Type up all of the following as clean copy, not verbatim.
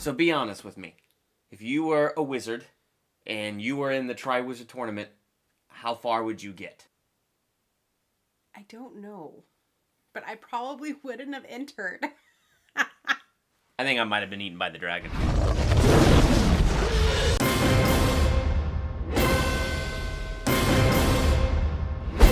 So be honest with me. If you were a wizard and you were in the Triwizard Tournament, how far would you get? I don't know. But I probably wouldn't have entered. I think I might have been eaten by the dragon.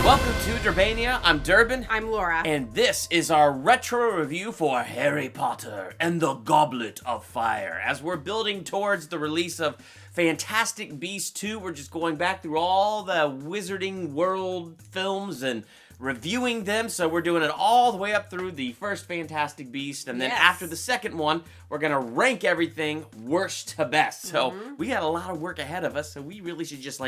Welcome to Durbania. I'm Durbin. I'm Laura. And this is our retro review for Harry Potter and the Goblet of Fire. As we're building towards the release of Fantastic Beasts 2, we're just going back through all the Wizarding World films and reviewing them. So we're doing it all the way up through the first Fantastic Beast. And then after the second one, we're going to rank everything worst to best. So we got a lot of work ahead of us. So we really should just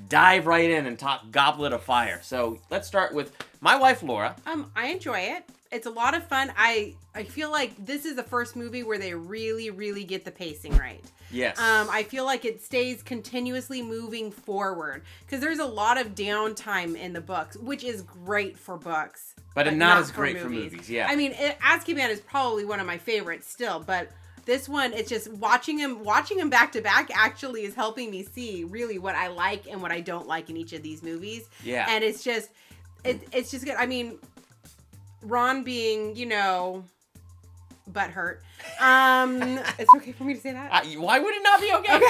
dive right in and talk Goblet of Fire. So let's start with my wife, Laura. I enjoy it. It's a lot of fun. I feel like this is the first movie where they really, really get the pacing right. Yes. I feel like it stays continuously moving forward because there's a lot of downtime in the books, which is great for books. But not as great for movies, yeah. I mean, Azkaban is probably one of my favorites still, but this one, it's just watching him back to back actually is helping me see really what I like and what I don't like in each of these movies. Yeah. And it's just good. I mean, Ron being, butthurt. It's okay for me to say that? Why would it not be okay?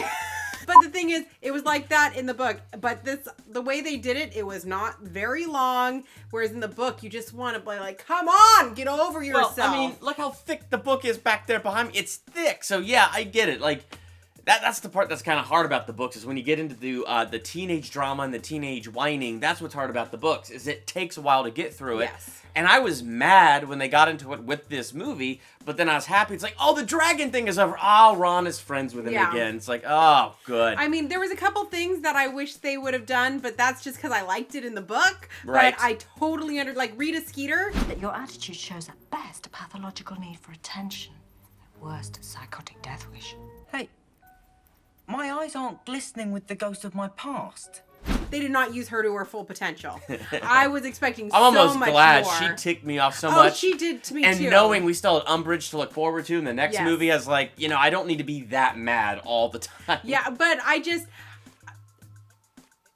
But the thing is, it was like that in the book. But the way they did it, it was not very long. Whereas in the book, you just want to be like, come on, get over yourself. Well, I mean, look how thick the book is back there behind me. It's thick. So yeah, I get it. That's the part that's kind of hard about the books is when you get into the teenage drama and the teenage whining. That's what's hard about the books is it takes a while to get through it. Yes. And I was mad when they got into it with this movie, but then I was happy. It's like, oh, the dragon thing is over. Oh, Ron is friends with him again. It's like, oh, good. I mean, there was a couple things that I wish they would have done, but that's just because I liked it in the book. Right. But I totally like Rita Skeeter. That your attitude shows at best a pathological need for attention, at worst a psychotic death wish. Hey, my eyes aren't glistening with the ghost of my past. They did not use her to her full potential. I was expecting I'm so almost much glad more. she ticked me off so much. Oh, she did to me and too. And knowing we still had Umbridge to look forward to in the next movie, I was like, I don't need to be that mad all the time. Yeah, but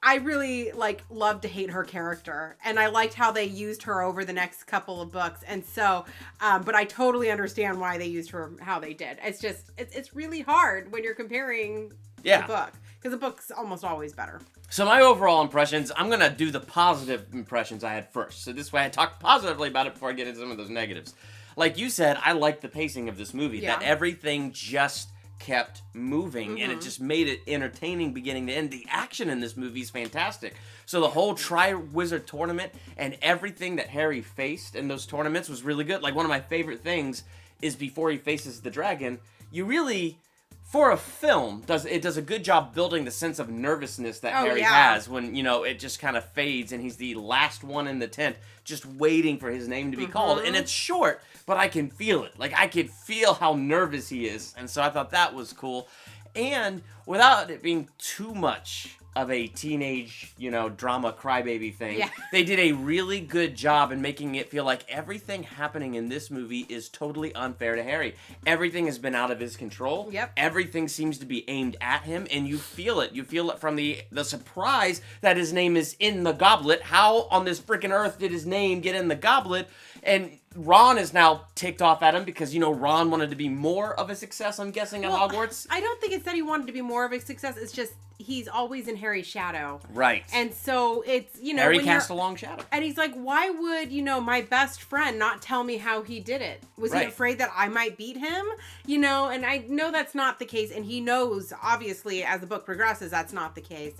I really loved to hate her character, and I liked how they used her over the next couple of books, and so, but I totally understand why they used her how they did. It's just, it's really hard when you're comparing the book, because the book's almost always better. So my overall impressions, I'm going to do the positive impressions I had first. So this way I talk positively about it before I get into some of those negatives. Like you said, I liked the pacing of this movie, that everything just kept moving, and it just made it entertaining beginning to end. The action in this movie is fantastic. So the whole Triwizard Tournament and everything that Harry faced in those tournaments was really good. Like, one of my favorite things is before he faces the dragon, you really, for a film, does a good job building the sense of nervousness that Harry has when, it just kind of fades and he's the last one in the tent just waiting for his name to be called. And it's short, but I can feel it. I could feel how nervous he is. And so I thought that was cool. And without it being too much of a teenage, drama crybaby thing, they did a really good job in making it feel like everything happening in this movie is totally unfair to Harry. Everything has been out of his control. Yep. Everything seems to be aimed at him, and you feel it. You feel it from the surprise that his name is in the goblet. How on this freaking earth did his name get in the goblet? And Ron is now ticked off at him because, Ron wanted to be more of a success, I'm guessing, at Hogwarts. I don't think it's that he wanted to be more of a success. It's just he's always in Harry's shadow. Right. And so it's, Harry cast a long shadow. And he's like, why would, my best friend not tell me how he did it? Was he afraid that I might beat him? And I know that's not the case. And he knows, obviously, as the book progresses, that's not the case.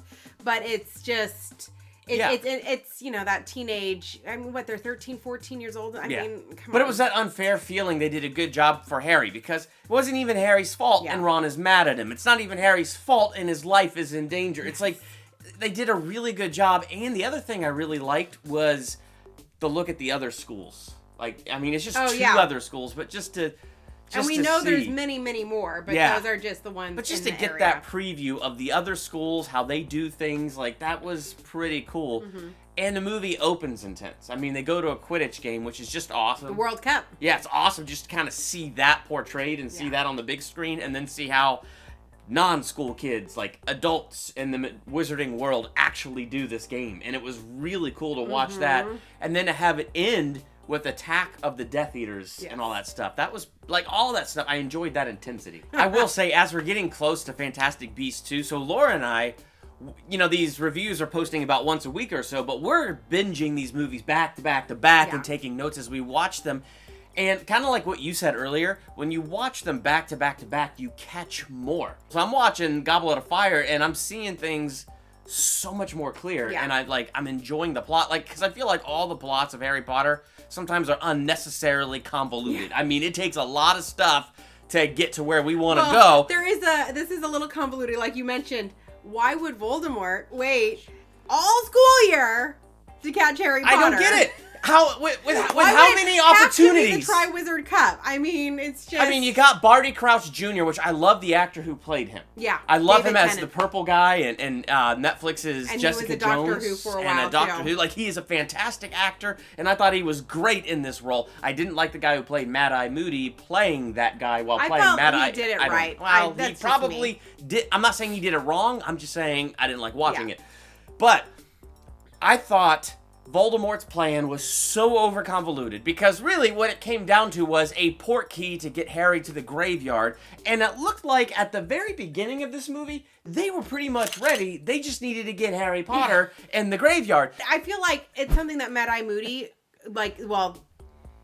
But it's just... It's that teenage, they're 13, 14 years old. I mean, come on. But it was that unfair feeling they did a good job for Harry, because it wasn't even Harry's fault and Ron is mad at him. It's not even Harry's fault and his life is in danger. It's like, they did a really good job. And the other thing I really liked was the look at the other schools. It's just two other schools, but just to... And we know there's many, many more, but those are just the ones. But just to get that preview of the other schools, how they do things, that was pretty cool. And the movie opens intense. I mean, they go to a Quidditch game, which is just awesome. The World Cup. Yeah, it's awesome just to kind of see that portrayed and see that on the big screen, and then see how non-school kids, like adults in the wizarding world, actually do this game. And it was really cool to watch that. And then to have it end with Attack of the Death Eaters and all that stuff. That was, like, all that stuff. I enjoyed that intensity. I will say, as we're getting close to Fantastic Beasts 2, so Laura and I, you know, these reviews are posting about once a week or so, but we're binging these movies back to back to back and taking notes as we watch them. And kind of like what you said earlier, when you watch them back to back to back, you catch more. So I'm watching Goblet of Fire, and I'm seeing things so much more clear, and I'm enjoying the plot, like, because I feel like all the plots of Harry Potter sometimes are unnecessarily convoluted. I mean, it takes a lot of stuff to get to where we want to go. This is a little convoluted, like you mentioned. Why would Voldemort wait all school year to catch Harry Potter? I don't get it. How with how many opportunities? The Triwizard Cup. I mean, it's just. I mean, you got Barty Crouch Jr., which I love the actor who played him. Yeah, I love him as the purple guy, and Netflix's Jessica Jones, Doctor Who for a while, and Doctor Who. Like, he is a fantastic actor, and I thought he was great in this role. I didn't like the guy who played Mad Eye Moody playing that guy while playing Mad Eye. I felt he did it right. Well, he probably did. I'm not saying he did it wrong. I'm just saying I didn't like watching it, but I thought Voldemort's plan was so over-convoluted, because really what it came down to was a portkey to get Harry to the graveyard, and it looked like at the very beginning of this movie, they were pretty much ready. They just needed to get Harry Potter in the graveyard. I feel like it's something that Mad Eye Moody,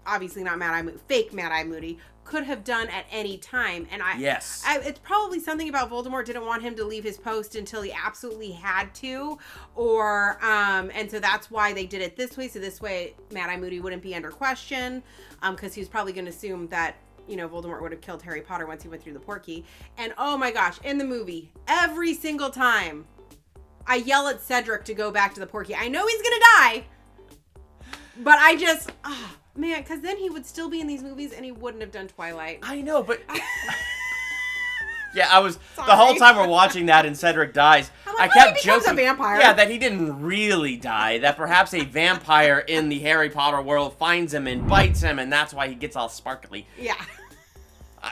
obviously not Mad Eye Moody, fake Mad Eye Moody, could have done at any time. And it's probably something about Voldemort didn't want him to leave his post until he absolutely had to, or and so that's why they did it this way. So this way Mad Eye Moody wouldn't be under question, because he was probably going to assume that, you know, Voldemort would have killed Harry Potter once he went through the portkey. And oh my gosh, in the movie, every single time I yell at Cedric to go back to the portkey. I know he's gonna die, but I just man, because then he would still be in these movies and he wouldn't have done Twilight. I know, but yeah, I was the whole time we're watching that and Cedric dies. I kept joking, a vampire. yeah, that he didn't really die. That perhaps a vampire in the Harry Potter world finds him and bites him, and that's why he gets all sparkly. Yeah.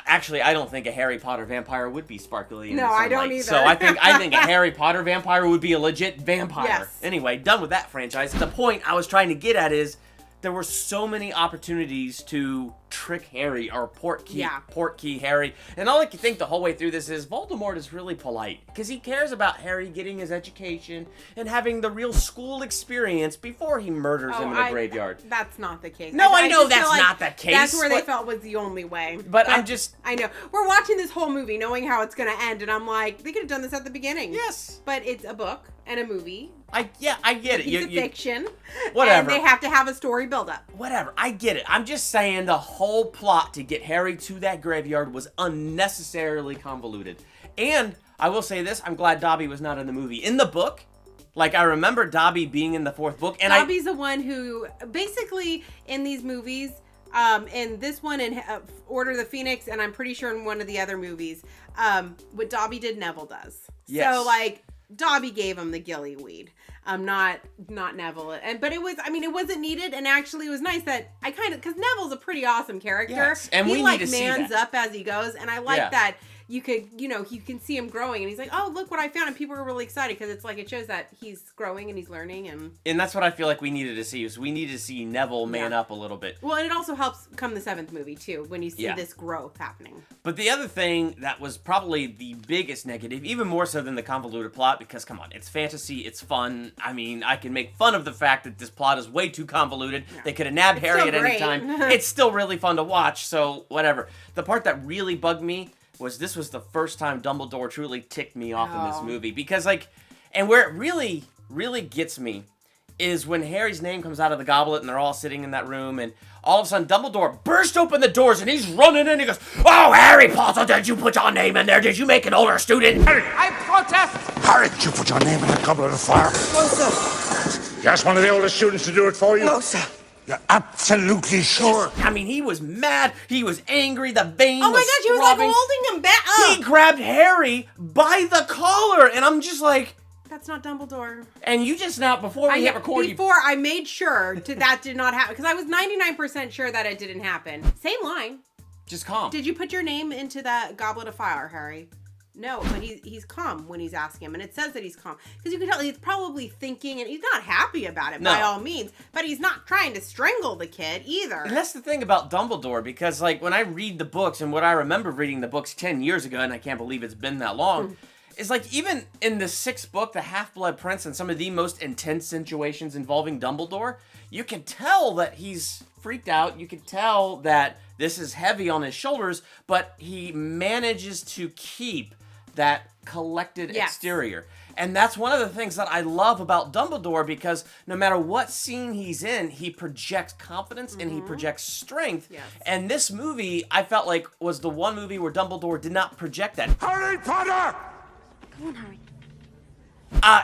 Actually, I don't think a Harry Potter vampire would be sparkly in the sunlight. I don't either. So I think a Harry Potter vampire would be a legit vampire. Yes. Anyway, done with that franchise. The point I was trying to get at is there were so many opportunities to trick Harry or portkey Harry. And all I can think the whole way through this is Voldemort is really polite, because he cares about Harry getting his education and having the real school experience before he murders him in the graveyard. That's not the case. No, I know that's not the case. That's where they felt was the only way. But I know. We're watching this whole movie knowing how it's going to end, and I'm like, they could have done this at the beginning. Yes. But it's a book and a movie. I get it. It's a fiction. Whatever. And they have to have a story build up. Whatever. I get it. I'm just saying the whole plot to get Harry to that graveyard was unnecessarily convoluted. And I will say this, I'm glad Dobby was not in the movie. In the book, like, I remember Dobby being in the fourth book. And Dobby's the one who, basically, in these movies, in this one, in Order of the Phoenix, and I'm pretty sure in one of the other movies, what Dobby did, Neville does. Yes. So, like, Dobby gave him the gillyweed, not Neville. But it was, I mean, it wasn't needed, and actually it was nice that I because Neville's a pretty awesome character. Yes, and he need to see that. mans up as he goes, and I like that. You could, you can see him growing, and he's like, oh, look what I found, and people are really excited, because it's like, it shows that he's growing and he's learning, and that's what I feel like we needed to see, is we needed to see Neville man up a little bit. Well, and it also helps come the seventh movie, too, when you see this growth happening. But the other thing that was probably the biggest negative, even more so than the convoluted plot, because, come on, it's fantasy, it's fun. I mean, I can make fun of the fact that this plot is way too convoluted. Yeah. They could have nabbed Harry at any time. It's still really fun to watch, so whatever. The part that really bugged me was this was the first time Dumbledore truly ticked me off in this movie. Because, like, and where it really, really gets me is when Harry's name comes out of the goblet and they're all sitting in that room, and all of a sudden Dumbledore bursts open the doors and he's running in. He goes, "Oh, Harry Potter, did you put your name in there? Did you make an older student?" Harry, I protest! Harry, did you put your name in the Goblet of Fire? No, sir. You asked one of the older students to do it for you? No, sir. You're absolutely sure? I mean, he was mad. He was angry. The vein was Oh my gosh, he was like holding him back. He grabbed Harry by the collar, and I'm just like, that's not Dumbledore. And you just now, before we hit record... Before I made sure that did not happen. Because I was 99% sure that it didn't happen. Same line. Just calm. Did you put your name into that Goblet of Fire, Harry? No, but he's calm when he's asking him, and it says that he's calm because you can tell he's probably thinking, and he's not happy about it by all means, but he's not trying to strangle the kid either. And that's the thing about Dumbledore, because like when I read the books and what I remember reading the books 10 years ago, and I can't believe it's been that long, is like even in the 6th book, The Half-Blood Prince, and some of the most intense situations involving Dumbledore, you can tell that he's freaked out. You can tell that this is heavy on his shoulders, but he manages to keep that collected exterior. And that's one of the things that I love about Dumbledore, because no matter what scene he's in, he projects confidence and he projects strength. Yes. And this movie, I felt like, was the one movie where Dumbledore did not project that. Harry Potter! Come on, Harry.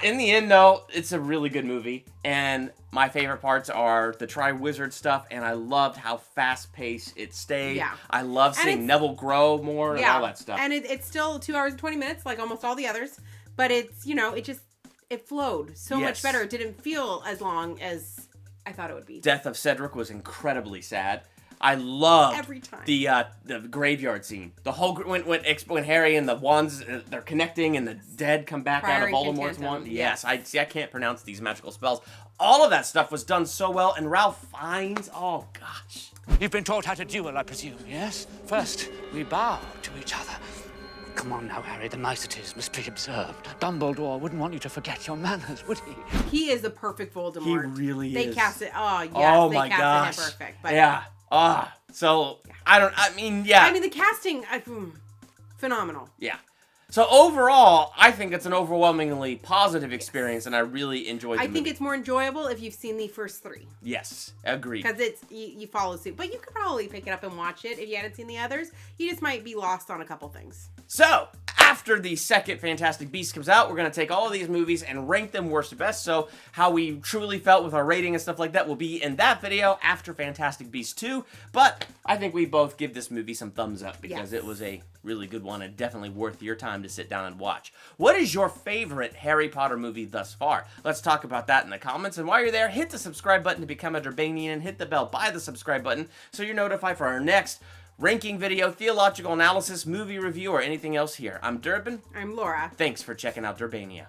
In the end, though, it's a really good movie, and my favorite parts are the Triwizard stuff, and I loved how fast-paced it stayed. Yeah. I love seeing Neville grow more and all that stuff. And it's still 2 hours and 20 minutes, like almost all the others, but it's, it flowed so much better. It didn't feel as long as I thought it would be. Death of Cedric was incredibly sad. I loved every time the graveyard scene. The whole when Harry and the wands they're connecting and the dead come back out of Voldemort's wand. Yes, I can't pronounce these magical spells. All of that stuff was done so well, and Ralph Fiennes. Oh gosh, You've been taught how to duel, I presume. Yes. First, we bow to each other. Come on now, Harry. The niceties must be observed. Dumbledore wouldn't want you to forget your manners, would he? He is the perfect Voldemort. He really is. They cast it. Oh yes. Oh they my casted gosh. him perfect. But So, I mean, the casting, phenomenal. Yeah. So overall, I think it's an overwhelmingly positive experience, and I really enjoyed the movie. I think it's more enjoyable if you've seen the first 3. Yes, agreed. Because you follow suit. But you could probably pick it up and watch it if you hadn't seen the others. You just might be lost on a couple things. So, after the second Fantastic Beasts comes out, we're going to take all of these movies and rank them worst to best. So, how we truly felt with our rating and stuff like that will be in that video after Fantastic Beasts 2. But I think we both give this movie some thumbs up because it was a really good one and definitely worth your time to sit down and watch. What is your favorite Harry Potter movie thus far? Let's talk about that in the comments. And while you're there, hit the subscribe button to become a Durbanian and hit the bell by the subscribe button so you're notified for our next ranking video, theological analysis, movie review, or anything else here. I'm Durbin. I'm Laura. Thanks for checking out Durbania.